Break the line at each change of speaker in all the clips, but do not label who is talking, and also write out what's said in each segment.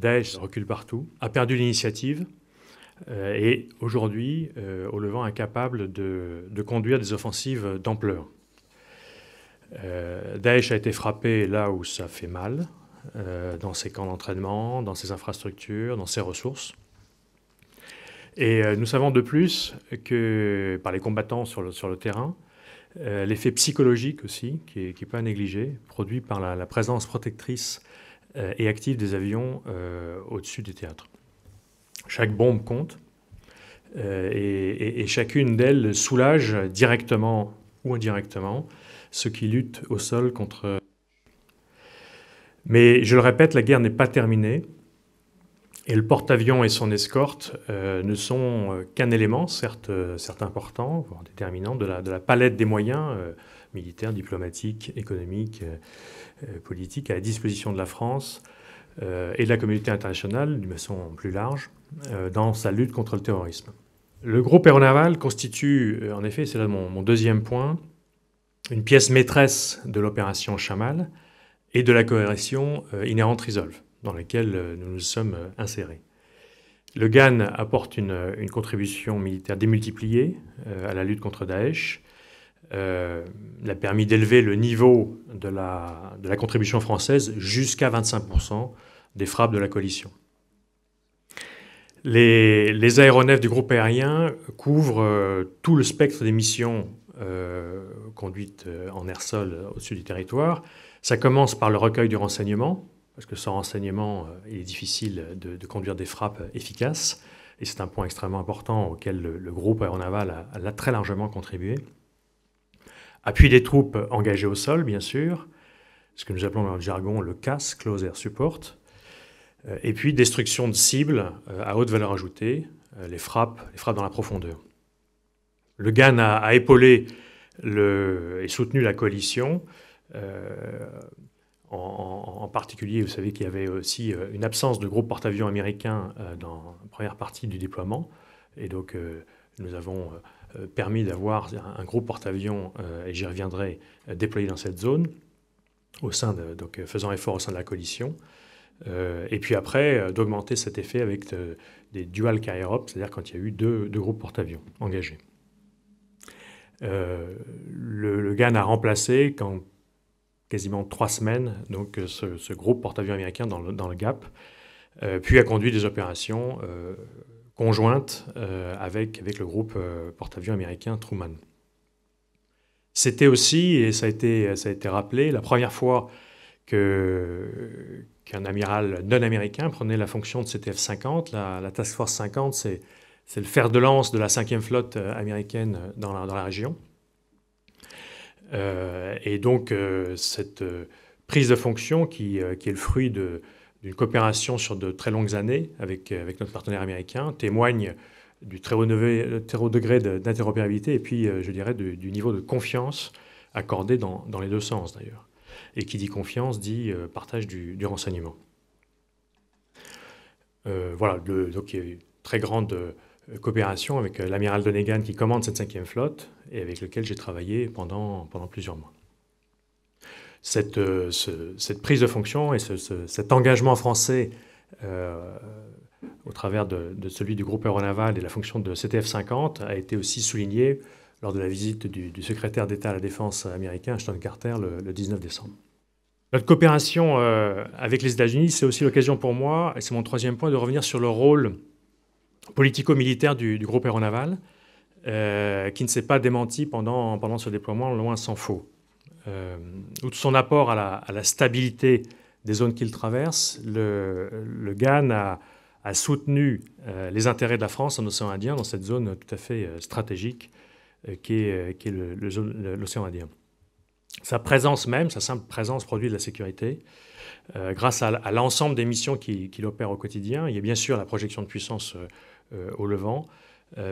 Daesh recule partout, a perdu l'initiative et aujourd'hui, au Levant, incapable de conduire des offensives d'ampleur. Daesh a été frappé là où ça fait mal, dans ses camps d'entraînement, dans ses infrastructures, dans ses ressources. Et nous savons de plus que, par les combattants sur le terrain, l'effet psychologique aussi, qui n'est pas négligé, produit par la présence protectrice et active des avions au-dessus des théâtres. Chaque bombe compte et chacune d'elles soulage directement ou indirectement ceux qui luttent au sol contre... Mais je le répète, la guerre n'est pas terminée et le porte-avions et son escorte ne sont qu'un élément, certes important, voire déterminant, de la palette des moyens militaires, diplomatiques, économiques, politiques à la disposition de la France et de la communauté internationale, d'une façon plus large, dans sa lutte contre le terrorisme. Le groupe aéronaval constitue, en effet, c'est là mon deuxième point, une pièce maîtresse de l'opération Chamal et de la coalition Inherent Resolve, dans laquelle nous nous sommes insérés. Le GAN apporte une contribution militaire démultipliée à la lutte contre Daesh. Il a permis d'élever le niveau de la contribution française jusqu'à 25% des frappes de la coalition. Les aéronefs du groupe aérien couvrent tout le spectre des missions conduites en air-sol au-dessus du territoire. Ça commence par le recueil du renseignement, parce que sans renseignement, il est difficile de conduire des frappes efficaces. Et c'est un point extrêmement important auquel le groupe aéronaval a très largement contribué. Appui des troupes engagées au sol, bien sûr, ce que nous appelons dans le jargon le CAS, Close Air Support. Et puis destruction de cibles à haute valeur ajoutée, les frappes dans la profondeur. Le GAN a épaulé et soutenu la coalition. En particulier, vous savez qu'il y avait aussi une absence de groupe porte-avions américain dans la première partie du déploiement. Et donc, nous avons permis d'avoir un groupe porte-avions, et j'y reviendrai, déployé dans cette zone, donc faisant effort au sein de la coalition. Et puis après, d'augmenter cet effet avec des dual carrier ops, c'est-à-dire quand il y a eu deux groupes porte-avions engagés. Le GAN a remplacé, quand quasiment 3 semaines, donc ce groupe porte-avions américain dans le Gap, puis a conduit des opérations conjointes avec le groupe porte-avions américain Truman. C'était aussi, et ça a été rappelé, la première fois qu'un amiral non américain prenait la fonction de CTF-50. La Task Force 50, c'est le fer de lance de la 5e flotte américaine dans la région. Et donc, cette prise de fonction qui est le fruit d'une coopération sur de très longues années avec notre partenaire américain témoigne du très haut degré d'interopérabilité et puis, je dirais, du niveau de confiance accordé dans les deux sens, d'ailleurs. Et qui dit confiance dit partage du renseignement. Voilà, donc il y a eu une très grande coopération avec l'amiral Donegan qui commande cette 5e flotte et avec lequel j'ai travaillé pendant plusieurs mois. Cette prise de fonction et cet engagement français au travers de celui du groupe aéronaval et la fonction de CTF-50 a été aussi souligné lors de la visite du secrétaire d'État à la Défense américain, Ashton Carter, le 19 décembre. Notre coopération avec les États-Unis, c'est aussi l'occasion pour moi, et c'est mon 3e point, de revenir sur le rôle politico-militaire du groupe aéronaval, qui ne s'est pas démenti pendant ce déploiement, loin s'en faut. Outre son apport à la stabilité des zones qu'il traverse, le GAN a soutenu les intérêts de la France en océan Indien, dans cette zone tout à fait stratégique qui est l'océan Indien. Sa présence même, sa simple présence produit de la sécurité grâce à l'ensemble des missions qu'il opère au quotidien. Il y a bien sûr la projection de puissance au Levant,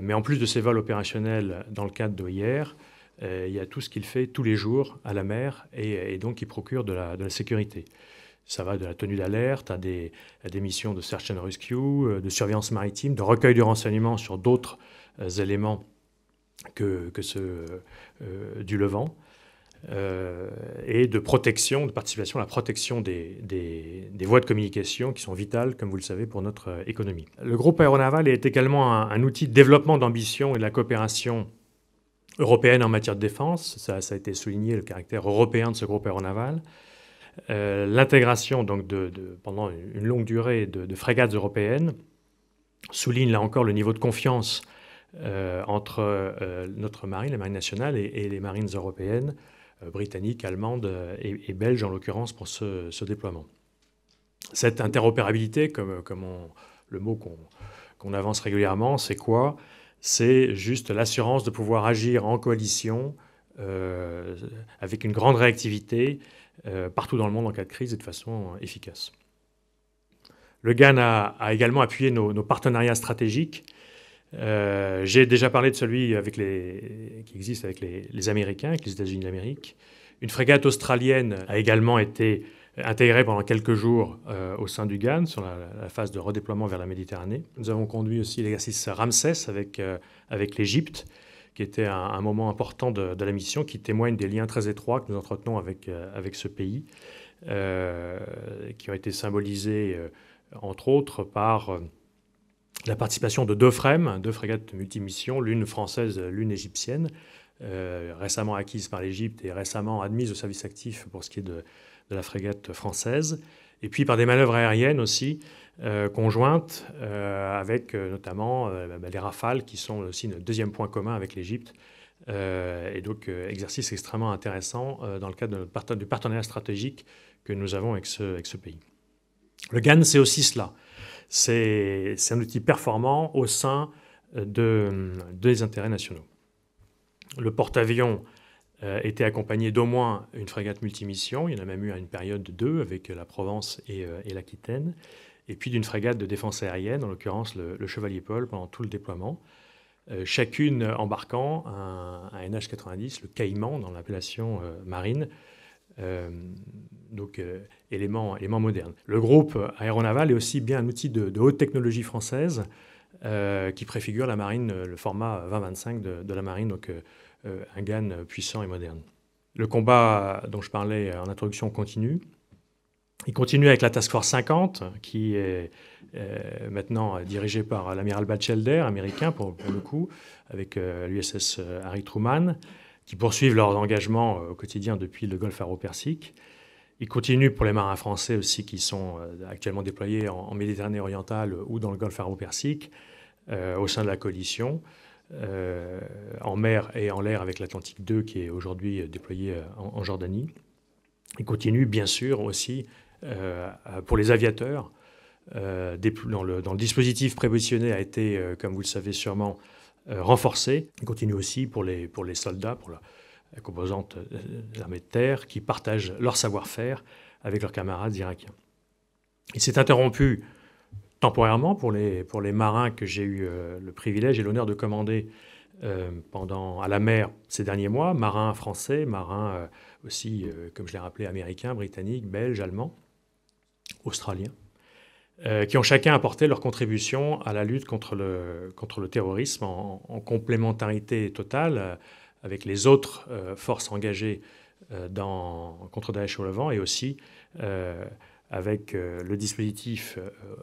mais en plus de ses vols opérationnels dans le cadre d'OIR, il y a tout ce qu'il fait tous les jours à la mer et donc qui procure de la sécurité. Ça va de la tenue d'alerte à des missions de search and rescue, de surveillance maritime, de recueil de renseignements sur d'autres éléments que ceux du Levant. et de protection, de participation à la protection des voies de communication qui sont vitales, comme vous le savez, pour notre économie. Le groupe aéronaval est également un outil de développement d'ambition et de la coopération européenne en matière de défense. Ça a été souligné, le caractère européen de ce groupe aéronaval. L'intégration donc pendant une longue durée de frégates européennes souligne là encore le niveau de confiance entre notre marine, la marine nationale, et les marines européennes, britanniques, allemandes et belges en l'occurrence pour ce déploiement. Cette interopérabilité, le mot qu'on avance régulièrement, c'est quoi? C'est juste l'assurance de pouvoir agir en coalition avec une grande réactivité partout dans le monde en cas de crise et de façon efficace. Le GAN a également appuyé nos partenariats stratégiques. J'ai déjà parlé de celui qui existe avec les Américains, avec les États-Unis d'Amérique. Une frégate australienne a également été intégrée pendant quelques jours au sein du GAN sur la phase de redéploiement vers la Méditerranée. Nous avons conduit aussi l'exercice Ramsès avec l'Égypte, qui était un moment important de la mission, qui témoigne des liens très étroits que nous entretenons avec ce pays, qui ont été symbolisés entre autres par la participation de deux frégates multimissions, l'une française, l'une égyptienne, récemment acquises par l'Égypte et récemment admises au service actif pour ce qui est de la frégate française, et puis par des manœuvres aériennes aussi conjointes, avec notamment les Rafales, qui sont aussi notre deuxième point commun avec l'Égypte, et donc exercice extrêmement intéressant dans le cadre du partenariat stratégique que nous avons avec ce pays. Le GAN, c'est aussi cela. C'est un outil performant au sein des intérêts nationaux. Le porte-avions était accompagné d'au moins une frégate multimission. Il y en a même eu à une période de 2 avec la Provence et l'Aquitaine. Et puis d'une frégate de défense aérienne, en l'occurrence le Chevalier Paul, pendant tout le déploiement. Chacune embarquant un NH-90, le Caïman dans l'appellation marine, donc élément moderne. Le groupe aéronaval est aussi bien un outil de haute technologie française qui préfigure la marine, le format 20-25 de la marine, donc un GAN puissant et moderne. Le combat dont je parlais en introduction continue. Il continue avec la Task Force 50, qui est maintenant dirigée par l'amiral Batchelder, américain pour le coup, avec l'USS Harry Truman, qui poursuivent leur engagement au quotidien depuis le Golfe Arabo-Persique. Ils continuent pour les marins français aussi qui sont actuellement déployés en Méditerranée orientale ou dans le Golfe Arabo-Persique, au sein de la coalition, en mer et en l'air avec l'Atlantique 2 qui est aujourd'hui déployé en Jordanie. Ils continuent bien sûr aussi pour les aviateurs. Dans le dispositif prépositionné a été, comme vous le savez sûrement, renforcé. Il continue aussi pour les soldats, pour la composante de l'armée de terre, qui partagent leur savoir-faire avec leurs camarades irakiens. Il s'est interrompu temporairement pour les marins que j'ai eu le privilège et l'honneur de commander à la mer ces derniers mois, marins français, marins aussi, comme je l'ai rappelé, américains, britanniques, belges, allemands, australiens, qui ont chacun apporté leur contribution à la lutte contre le terrorisme en complémentarité totale avec les autres forces engagées contre Daesh au Levant et aussi avec le dispositif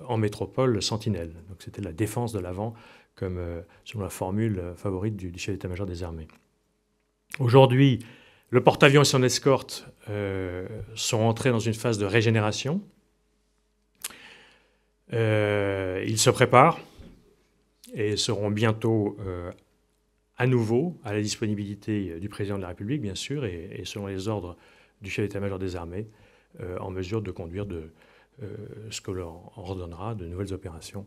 en métropole, le Sentinelle. Donc c'était la défense de l'avant, comme selon la formule favorite du chef d'état-major des armées. Aujourd'hui, le porte-avions et son escorte sont entrés dans une phase de régénération. Ils se préparent et seront bientôt à nouveau à la disponibilité du président de la République, bien sûr, et selon les ordres du chef d'état-major des armées, en mesure de conduire ce que l'on ordonnera de nouvelles opérations